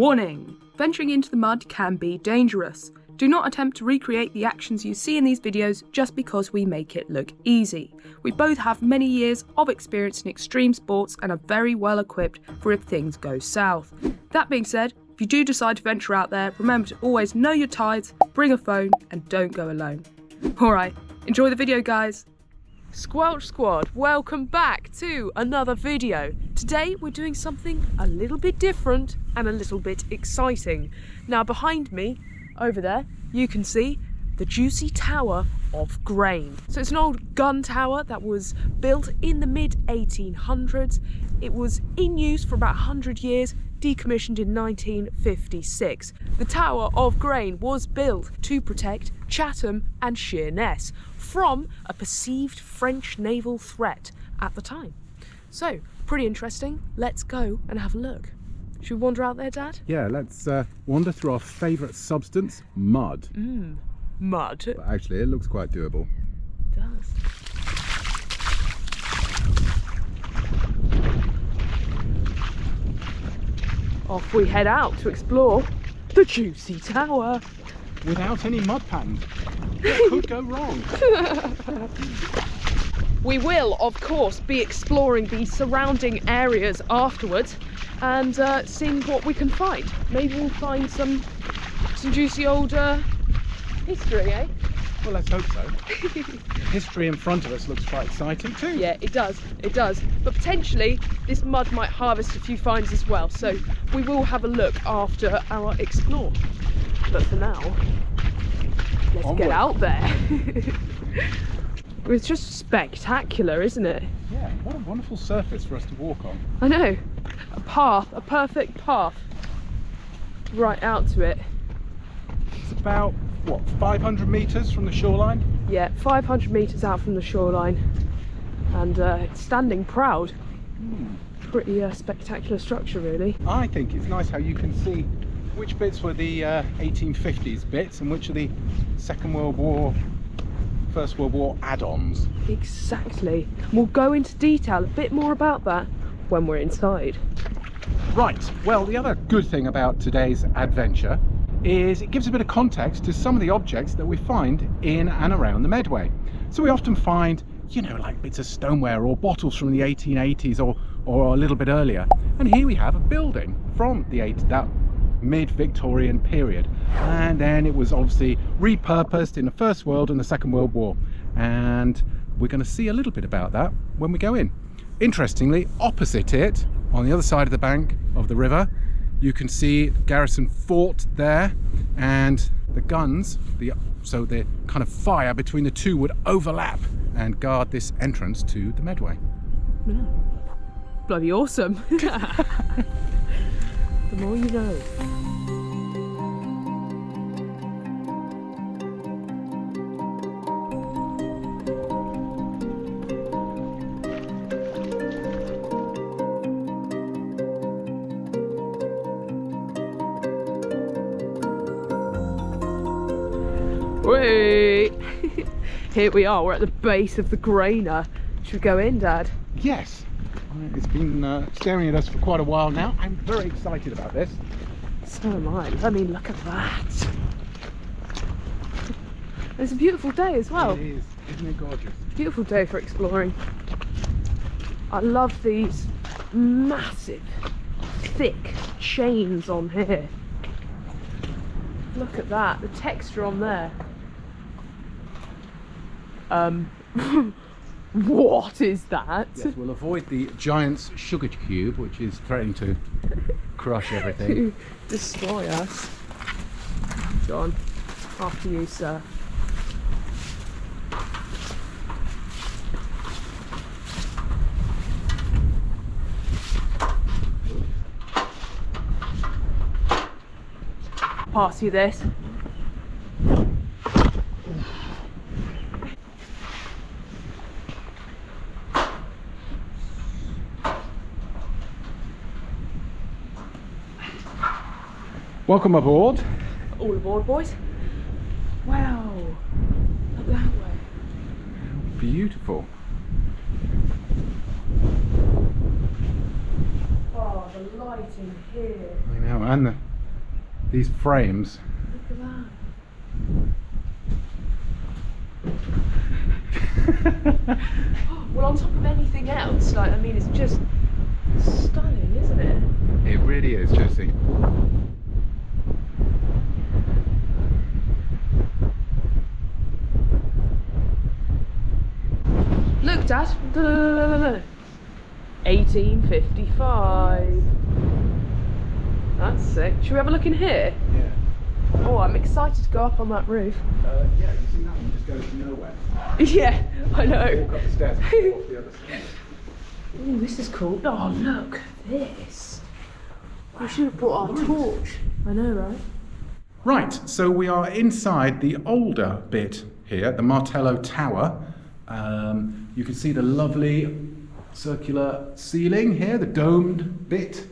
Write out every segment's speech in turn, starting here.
Warning! Venturing into the mud can be dangerous. Do not attempt to recreate the actions you see in these videos just because we make it look easy. We both have many years of experience in extreme sports and are very well equipped for if things go south. That being said, if you do decide to venture out there, remember to always know your tides, bring a phone, and don't go alone. Alright, enjoy the video guys! Squelch Squad, welcome back to another video. Today we're doing something a little bit different and a little bit exciting. Now behind me, over there, you can see the juicy tower of grain. So it's an old gun tower that was built in the mid-1800s. It was in use for about 100 years, decommissioned in 1956. The Tower of Grain was built to protect Chatham and Sheerness from a perceived French naval threat at the time. So, pretty interesting. Let's go and have a look. Should we wander out there, Dad? Yeah, let's wander through our favourite substance, mud. Mud. But actually, it looks quite doable. It does. Off we head out to explore the juicy tower. Without any mud patterns. What could go wrong? We will, of course, be exploring the surrounding areas afterwards and seeing what we can find. Maybe we'll find some juicy old history, eh? Well, let's hope so. History in front of us looks quite exciting too. Yeah, it does, it does. But potentially, this mud might harvest a few finds as well, so we will have a look after our explore. But for now, let's Onward. get out there. It's just spectacular, isn't it? Yeah, what a wonderful surface for us to walk on. I know. A path, a perfect path. Right out to it. It's about, what, 500 metres from the shoreline? Yeah, 500 metres out from the shoreline. And it's standing proud. Pretty spectacular structure, really. I think it's nice how you can see which bits were the 1850s bits and which are the Second World War, First World War add-ons. Exactly. We'll go into detail a bit more about that when we're inside. Right, well, the other good thing about today's adventure is it gives a bit of context to some of the objects that we find in and around the Medway. So we often find, you know, like bits of stoneware or bottles from the 1880s or a little bit earlier. And here we have a building from that mid-Victorian period, and then it was obviously repurposed in the First World and the Second World War, and we're going to see a little bit about that when we go in. Interestingly, opposite it, on the other side of the bank of the river, you can see Garrison Fort there, and the guns, so the kind of fire between the two would overlap and guard this entrance to the Medway. Bloody awesome. The more you know. Wait. Here we are, we're at the base of the grainer. Should we go in, Dad? Yes. It's been staring at us for quite a while now. I'm very excited about this. So am I. I mean, look at that. It's a beautiful day as well. It is, isn't it gorgeous? Beautiful day for exploring. I love these massive, thick chains on here. Look at that, the texture on there. What is that? Yes, we'll avoid the giant's sugar cube, which is threatening to crush everything. To destroy us. John, after you, sir. Pass you this. Welcome aboard. All aboard, boys. Wow. Look that way. Beautiful. Oh, the light in here. I know, and these frames. Look at that. Well, on top of anything else, like, I mean, it's just stunning, isn't it? It really is, Josie. Look, Dad. 1855. That's sick. Should we have a look in here? Yeah. Oh, I'm excited to go up on that roof. Yeah, you see that one just goes nowhere. Yeah, I know. Walk up the stairs and go off the other side. Ooh, this is cool. Oh, look at this. We should have brought our torch. I know, right? Right, so we are inside the older bit here, the Martello Tower. You can see the lovely circular ceiling here, the domed bit,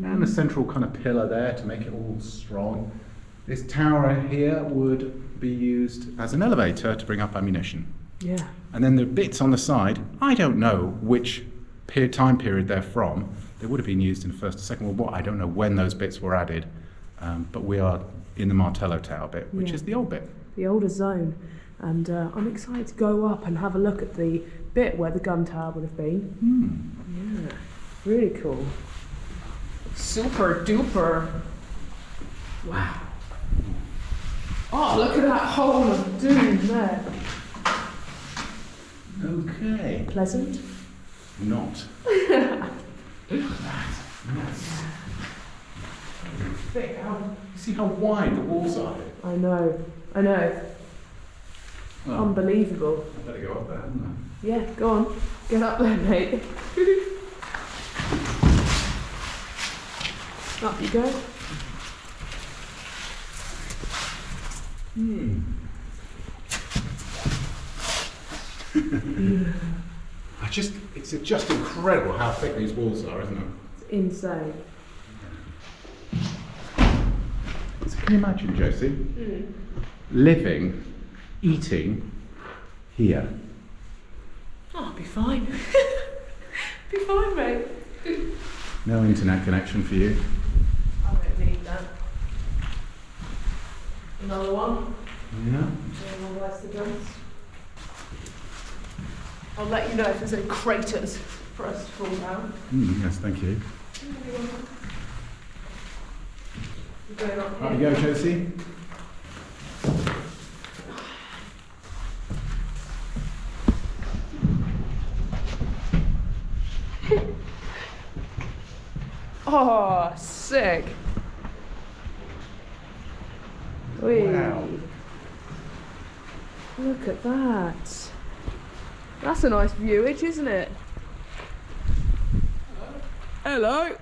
and the central kind of pillar there to make it all strong. This tower here would be used as an elevator to bring up ammunition. Yeah. And then the bits on the side, I don't know which time period they're from. They would have been used in the First or Second World War. I don't know when those bits were added, but we are in the Martello Tower bit, which is the old bit. The older zone. And I'm excited to go up and have a look at the bit where the gun tower would have been. Yeah, really cool. Super duper. Wow. Oh, look at that hole of doom there. Okay. Pleasant? Not. Thick. See how wide the walls are here? I know. Well, Unbelievable. I better go up there, haven't Yeah, go on. Get up there, mate. Up you go. It's just incredible how thick these walls are, isn't it? It's insane. So can you imagine, Josie, living, eating here? Oh, I'll be fine. Be fine, mate. No internet connection for you. I don't need that. Another one. Yeah. The guns. I'll let you know if there's any craters for us to fall down. Yes, thank you. We're going up Up you here. go, Josie. Oh, sick. Whee. Wow. Look at that. That's a nice viewage, isn't it? Hello.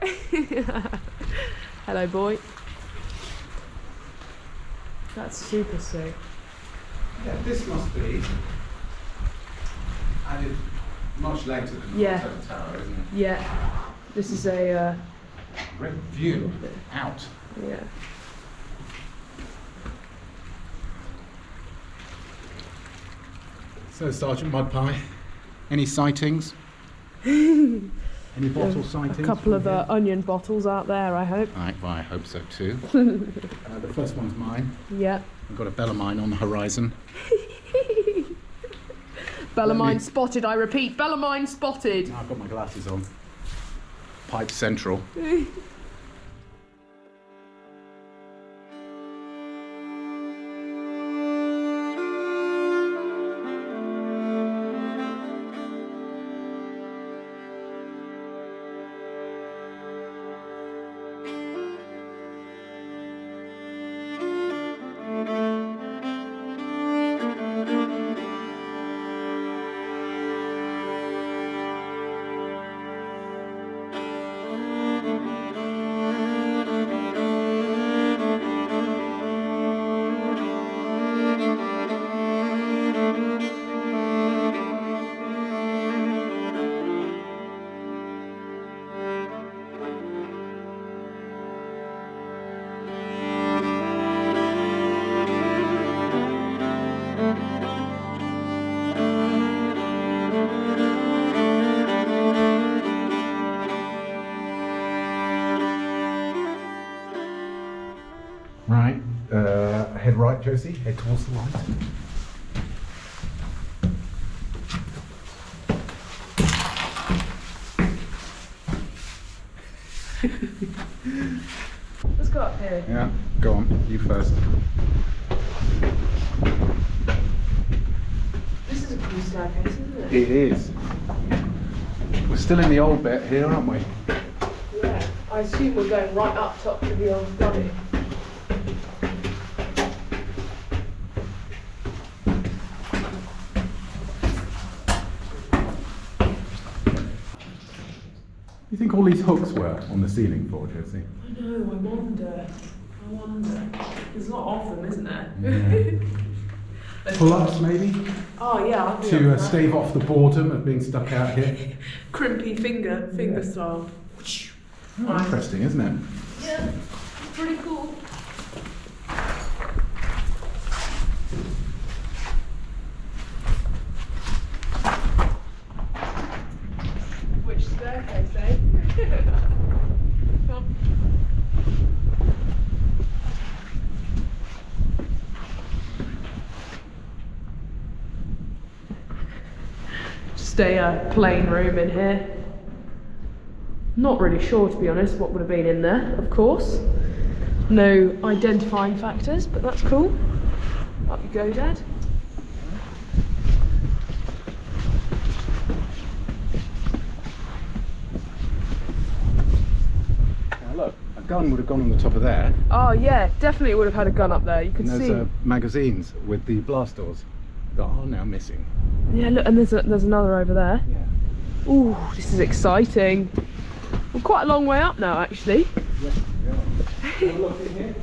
Hello, boy. That's super sick. Yeah, this must be added much later than Yeah. the Martello Tower, isn't it? Yeah. This is a, Great view out. yeah. So, Sergeant Mudpie, any sightings? Any bottle sightings? A couple of from here? onion bottles out there, I hope. Well, I hope so too. The first one's mine. Yeah. I've got a Bellarmine on the horizon. Bellarmine spotted, I repeat. Bellarmine spotted. I've got my glasses on. Pipe Central. head right, Josie. Head towards the light. Let's go up here. Yeah, go on. You first. This is a cool staircase, isn't it? It is. We're still in the old bit here, aren't we? Yeah. I assume we're going right up top to the old body. You think all these hooks were on the ceiling for, Josie? I know, I wonder. There's a lot of them, isn't there? Yeah. Pull-ups, maybe? Oh, yeah. To stave off the boredom of being stuck out here. Crimpy finger style. Oh, interesting, isn't it? Yeah, pretty cool. Which staircase, eh? Come. Just a plain room in here. Not really sure, to be honest, what would have been in there, of course. No identifying factors, but that's cool. Up you go, Dad. Now look, a gun would have gone on the top of there. Oh yeah, definitely would have had a gun up there. You can And see. there's magazines with the blast doors that are now missing. Yeah, look, and there's another over there. Yeah. Ooh, this is exciting. We're quite a long way up now, actually. Yes, we are. Have a look in here.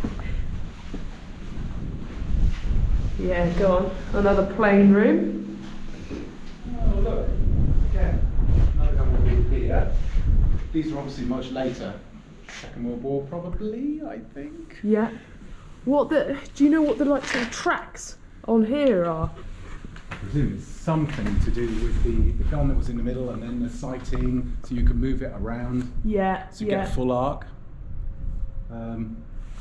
Yeah, go on. Another plain room. Oh, look. Again, another gun will be here. These are obviously much later. Second World War, probably, I think. Yeah. Do you know what the like sort of tracks on here are? I presume it's something to do with the gun that was in the middle and then the sighting, so you can move it around. Yeah, So you get a full arc.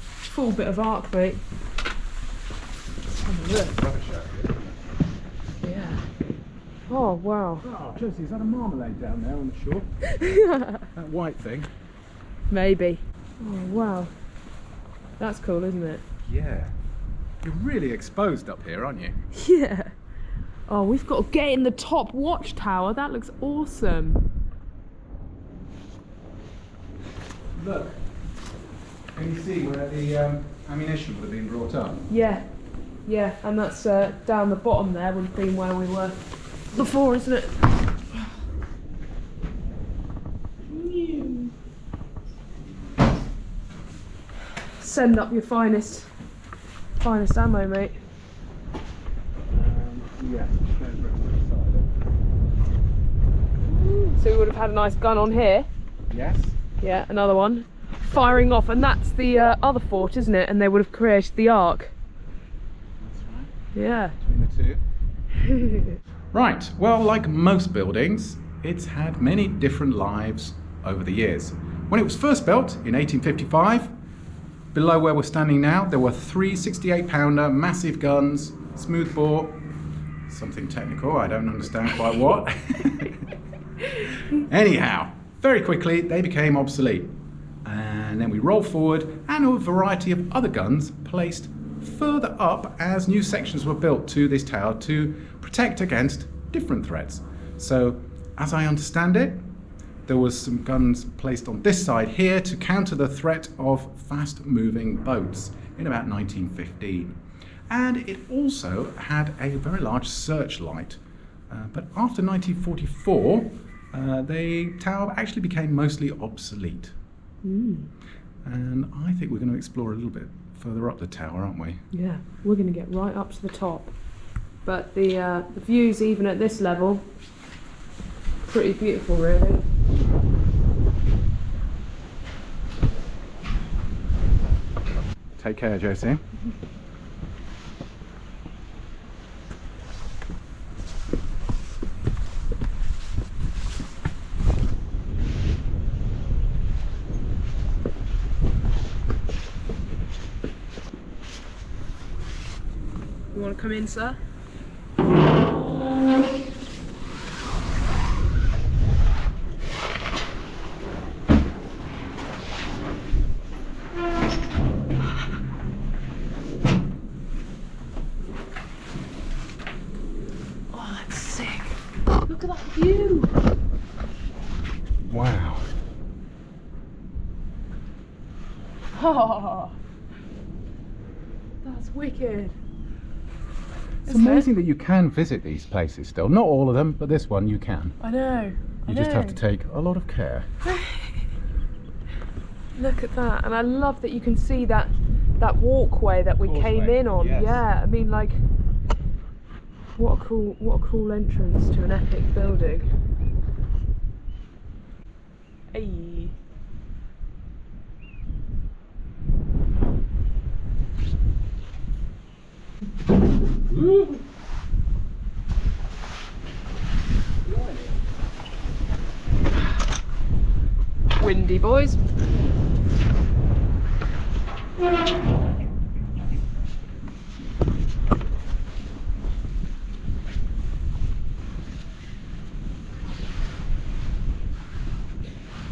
Full bit of arc, mate. Have a look. Rubbish out here, isn't it? Yeah. Oh, wow. Oh, Josie, is that a marmalade down there on the shore? That white thing? Maybe. Oh, wow. That's cool, isn't it? Yeah. You're really exposed up here, aren't you? Yeah. Oh, we've got to get in the top watchtower. That looks awesome. Look. Can you see where the ammunition would have been brought up? Yeah. Yeah, and that's down the bottom there would have been where we were before, isn't it? Send up your finest ammo, mate. Yeah. So we would have had a nice gun on here. Yes. Yeah, another one. Firing off, and that's the other fort, isn't it? And they would have created the arc. That's right. Yeah. Between the two. Right, well, like most buildings, it's had many different lives over the years. When it was first built in 1855, below where we're standing now, there were 3 68-pounder massive guns, smooth bore, something technical, I don't understand quite what. Anyhow, very quickly they became obsolete. And then we roll forward and a variety of other guns placed further up as new sections were built to this tower to protect against different threats. So, as I understand it, there was some guns placed on this side here to counter the threat of fast-moving boats in about 1915. And it also had a very large searchlight. But after 1944, the tower actually became mostly obsolete. And I think we're going to explore a little bit further up the tower, aren't we? Yeah, we're going to get right up to the top. But the views, even at this level, pretty beautiful, really. Take care, Josie. want to come in, sir? Oh, that's sick. Look at that view. Wow. Oh, that's wicked. It's amazing that you can visit these places still. Not all of them, but this one you can. I know. You just have to take a lot of care. Look at that, and I love that you can see that walkway that we came in on. Yes. Yeah, I mean, like, what a cool entrance to an epic building. Hey. Ooh. Windy, boys.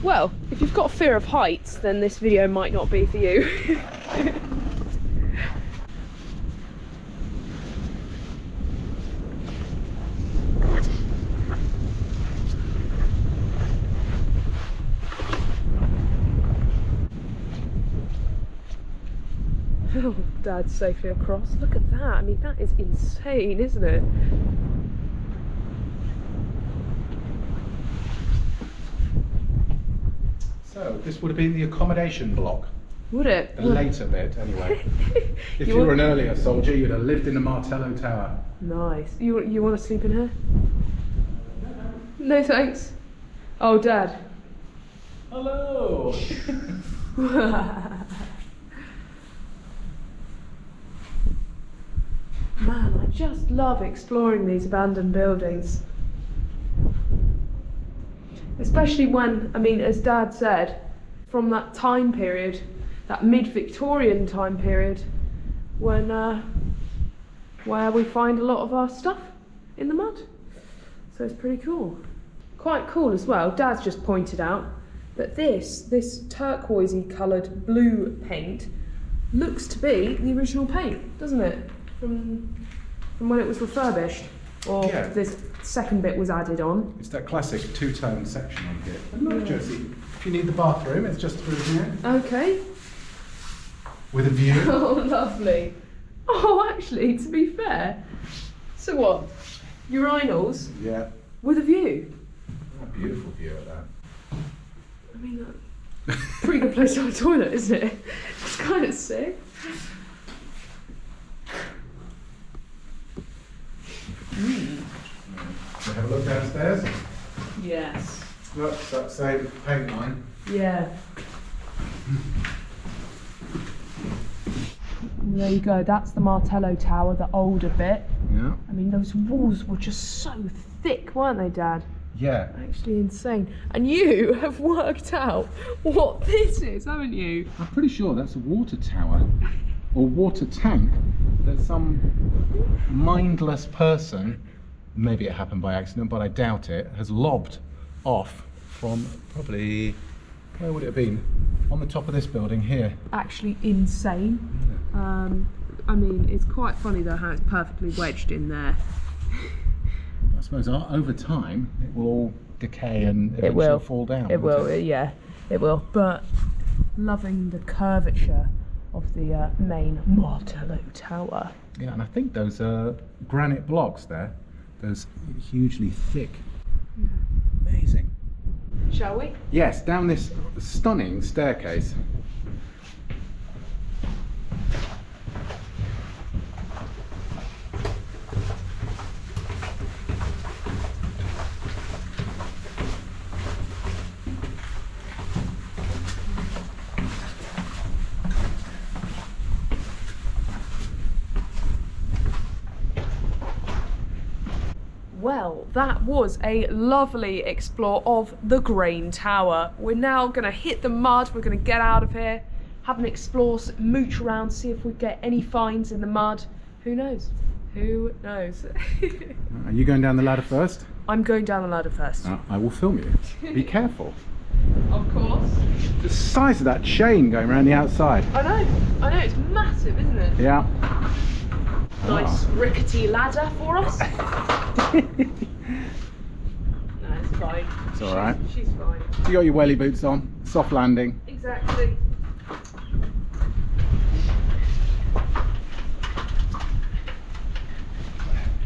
Well, if you've got a fear of heights, then this video might not be for you. Oh, Dad's safely across. Look at that. I mean, that is insane, isn't it? So, this would have been the accommodation block. Would it? The later bit, anyway. If you were an earlier soldier, you'd have lived in the Martello Tower. Nice. You want to sleep in here? No thanks. Oh, Dad. Hello! Man, I just love exploring these abandoned buildings. Especially when, I mean, as Dad said, from that time period, that mid-Victorian time period, when where we find a lot of our stuff in the mud. So it's pretty cool. Quite cool as well. Dad's just pointed out that this turquoisey coloured blue paint looks to be the original paint, doesn't it? From when it was refurbished, or Yeah. this second bit was added on. It's that classic two-tone section on here. And look, Josie, if you need the bathroom, it's just through here. Okay. With a view. Oh, lovely. Oh, actually, to be fair, so what? Urinals Yeah. with a view. What a beautiful view of that. I mean, that's a pretty good place to have a toilet, isn't it? It's kind of sick. Can we have a look downstairs? Yes. Look, it's that same paint line. Yeah. There you go, that's the Martello Tower, the older bit. Yeah. I mean, those walls were just so thick, weren't they, Dad? Yeah. Actually insane. And you have worked out what this is, haven't you? I'm pretty sure that's a water tower or water tank that some mindless person, maybe it happened by accident, but I doubt it, has lobbed off from probably, where would it have been? On the top of this building here. Actually insane. I mean, it's quite funny though how it's perfectly wedged in there. I suppose over time it will all decay and eventually fall down. It will, yeah, it will. But loving the curvature of the main Martello Tower. Yeah, and I think those granite blocks there, those hugely thick. Amazing. Shall we? Yes, down this stunning staircase. Well, that was a lovely explore of the Grain Tower. We're now going to hit the mud, we're going to get out of here, have an explore, mooch around, see if we get any finds in the mud. Who knows? Who knows? Are you going down the ladder first? I'm going down the ladder first. I will film you. Be careful. Of course. The size of that chain going around the outside. I know, it's massive, isn't it? Yeah. Nice rickety ladder for us. No, it's fine. It's alright. She's fine. You got your welly boots on, soft landing. Exactly.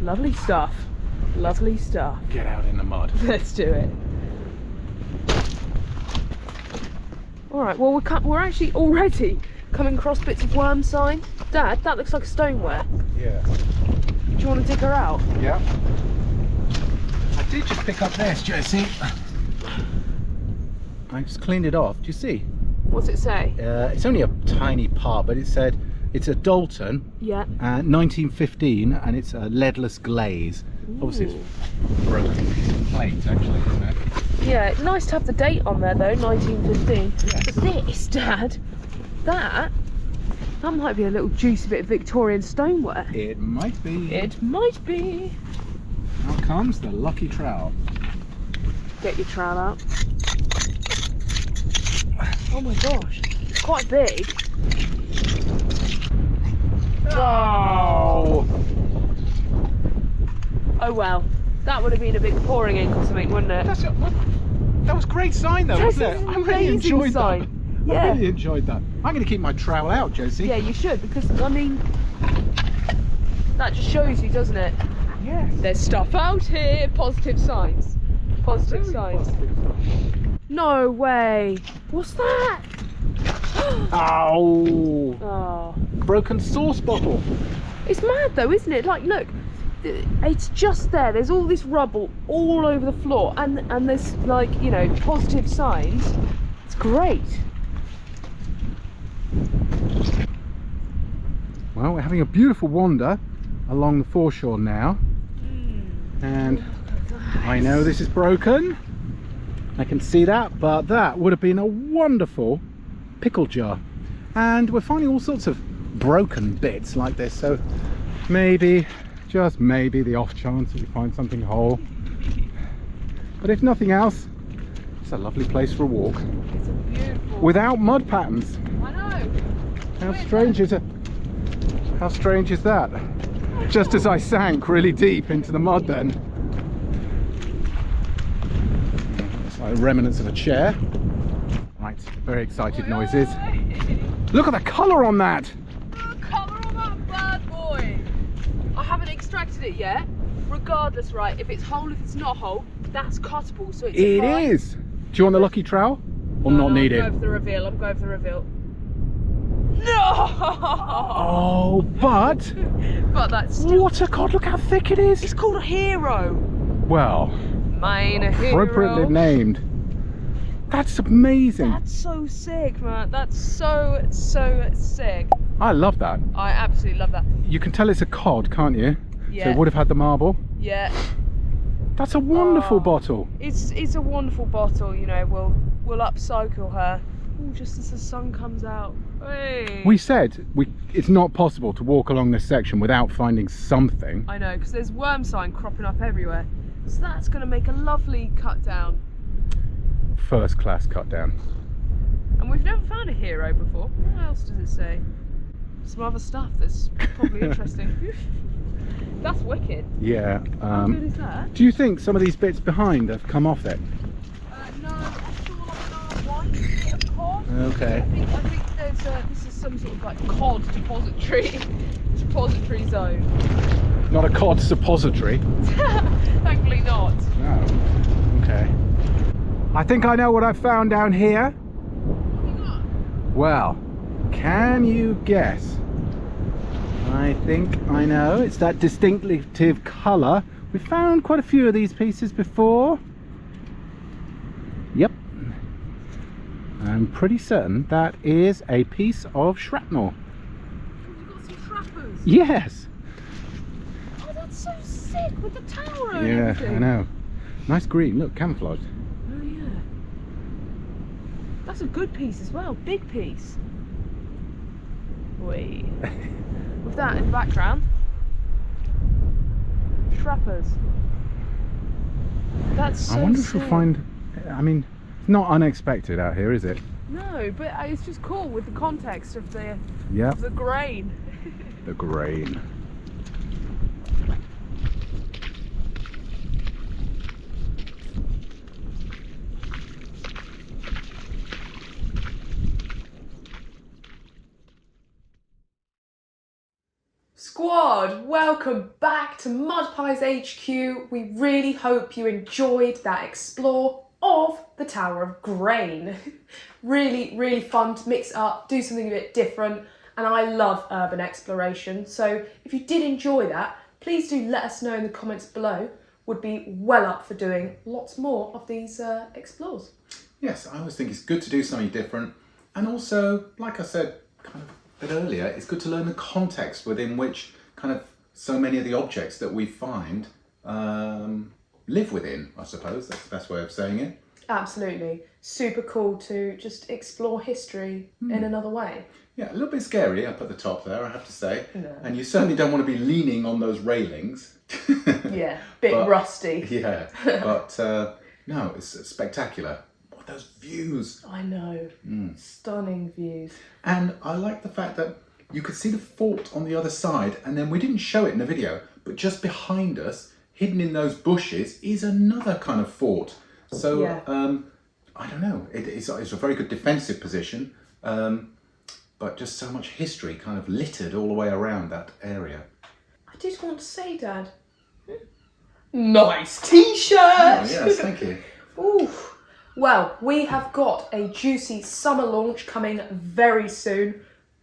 Lovely stuff. Lovely stuff. Get out in the mud. Let's do it. Alright, well we're actually already coming across bits of worm sign. Dad, that looks like a stoneware. Yeah. Do you want to dig her out? Yeah. I did just pick up this, Josie. I just cleaned it off. Do you see? What's it say? It's only a tiny part, but it said it's a Dalton. Yeah. 1915, and it's a leadless glaze. Ooh. Obviously, it's a broken piece of plate, actually, isn't it? Yeah, nice to have the date on there though, 1915. Yes. But this, Dad, that might be a little juicy bit of Victorian stoneware. It might be. It might be. Now comes the lucky trowel. Get your trowel out. Oh my gosh, it's quite big. Oh! Oh well, that would have been a big pouring ink or something, wouldn't it? That was a great sign though, wasn't it? I really enjoyed that. Yeah. I really enjoyed that. I'm going to keep my trowel out, Josie. Yeah, you should, because I mean, that just shows you, doesn't it? Yes. There's stuff out here. Positive signs. Positive signs. No way. What's that? Ow! Oh. Broken sauce bottle. It's mad though, isn't it? Like, look, it's just there. There's all this rubble all over the floor, and there's, like, you know, positive signs. It's great. Well, we're having a beautiful wander along the foreshore now, and I know this is broken. I can see that, but that would have been a wonderful pickle jar. And we're finding all sorts of broken bits like this, so maybe, just maybe, the off chance that we find something whole. But if nothing else, it's a lovely place for a walk. It's a beautiful. Without mud patterns. I know. How strange is it? How strange is that? Just as I sank really deep into the mud then. It's like remnants of a chair. Right, very excited noises. Look at the colour on that! The colour on that bad boy! I haven't extracted it yet. Regardless, right, if it's whole, if it's not whole, that's cuttable, so it's It is! Do you want the lucky trowel? Or not needed? I'm going for the reveal, I'm going for the reveal. No! Oh, but that's still... What a god, look how thick it is! It's called a hero! Well, Mine a hero. appropriately named. That's amazing! That's so sick, man. That's so sick. I love that. I absolutely love that. You can tell it's a cod, can't you? Yeah. So it would have had the marble. Yeah. That's a wonderful bottle. It's a wonderful bottle, you know. We'll upcycle her. Ooh, just as the sun comes out. Hey. We said it's not possible to walk along this section without finding something. I know, because there's worm sign cropping up everywhere. So that's going to make a lovely cut down. First class cut down. And we've never found a hero before. What else does it say? Some other stuff that's probably interesting. That's wicked. Yeah. How good is that? Do you think some of these bits behind have come off it? No, I saw like a white bit of cod. Okay. I think there's this is some sort of like cod depository zone. Not a cod suppository. Thankfully not. No. Okay. I think I know what I've found down here. What have you got? Well, can you guess? I think I know. It's that distinctive colour. We've found quite a few of these pieces before. Yep. I'm pretty certain that is a piece of shrapnel. You've got some trappers. Yes. Oh, that's so sick with the tower and Yeah, everything. I know. Nice green. Look, camouflaged. Oh yeah. That's a good piece as well. Big piece. Wait. With that in the background. trappers. That's so I wonder if sick. we'll find, I mean, it's not unexpected out here, is it? No, but it's just cool with the context of the Yep. the grain. The grain. Squad, welcome back to Mudpies HQ. We really hope you enjoyed that explore of the Tower of Grain. Really fun to mix it up, do something a bit different, and I love urban exploration. So if you did enjoy that, please do let us know in the comments below. Would be well up for doing lots more of these explores. Yes, I always think it's good to do something different, and also, like I said kind of a bit earlier, it's good to learn the context within which kind of so many of the objects that we find live within, I suppose. That's the best way of saying it. Absolutely. Super cool to just explore history in another way. Yeah, a little bit scary up at the top there, I have to say. No. And you certainly don't want to be leaning on those railings. Yeah, bit rusty. Yeah, but no, it's spectacular. What those views. I know. Stunning views. And I like the fact that you could see the fort on the other side, and then we didn't show it in the video, but just behind us, hidden in those bushes, is another kind of fort. So, Yeah. I don't know, it's a very good defensive position, but just so much history kind of littered all the way around that area. I did want to say, Dad. Nice t-shirt! Oh, yes, thank you. Ooh. Well, we have got a juicy summer launch coming very soon.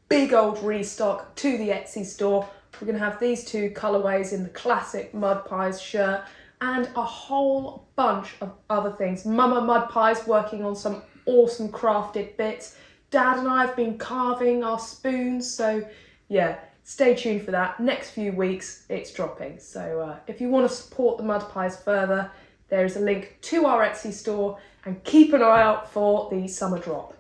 Big old restock to the Etsy store. We're going to have these two colourways in the classic Mudpies shirt and a whole bunch of other things. Mama Mudpies working on some awesome crafted bits. Dad and I have been carving our spoons, so yeah, stay tuned for that. Next few weeks it's dropping. So if you want to support the Mudpies further, there is a link to our Etsy store, and keep an eye out for the summer drop.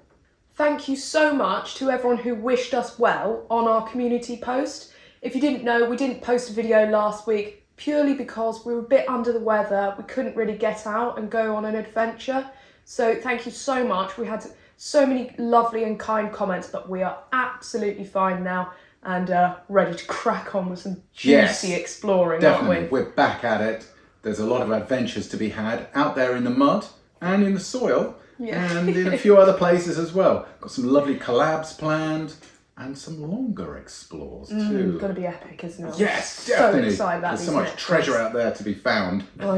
Thank you so much to everyone who wished us well on our community post. If you didn't know, we didn't post a video last week purely because we were a bit under the weather. We couldn't really get out and go on an adventure. So thank you so much. We had so many lovely and kind comments, but we are absolutely fine now and ready to crack on with some juicy exploring, definitely. aren't we? We're back at it. There's a lot of adventures to be had out there in the mud and in the soil. Yeah. And in a few other places as well. Got some lovely collabs planned and some longer explores too. It's going to be epic, isn't it? Yes, So definitely. excited about There's these so much next treasure ones. out there to be found. I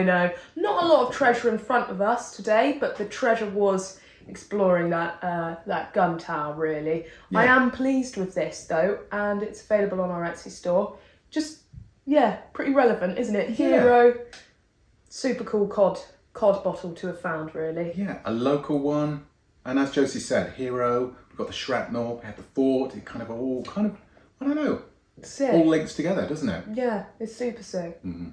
know. Not a lot of treasure in front of us today, but the treasure was exploring that gun tower, really. Yeah. I am pleased with this, though, and it's available on our Etsy store. Just, yeah, pretty relevant, isn't it? Yeah. Hero, super cool cod bottle to have found, really. Yeah, a local one. And as Josie said, hero, we've got the shrapnel, we have the fort, it kind of all I don't know, Sick. all links together, doesn't it? Yeah, it's super sick. Mm-hmm.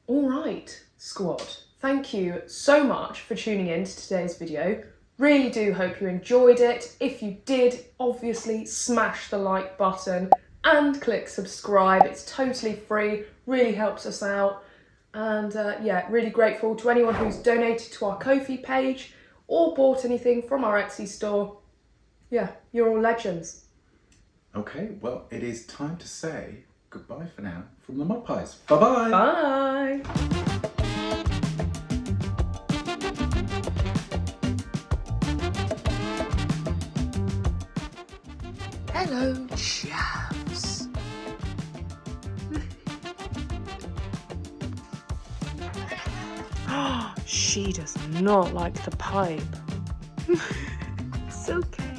All right, squad. Thank you so much for tuning in to today's video. Really do hope you enjoyed it. If you did, obviously smash the like button and click subscribe. It's totally free, really helps us out. And yeah, really grateful to anyone who's donated to our Ko-fi page or bought anything from our Etsy store. Yeah, you're all legends. Okay, well, it is time to say goodbye for now from the Mudpies. Bye-bye. Bye. Hello, chaps. She does not like the pipe. It's okay.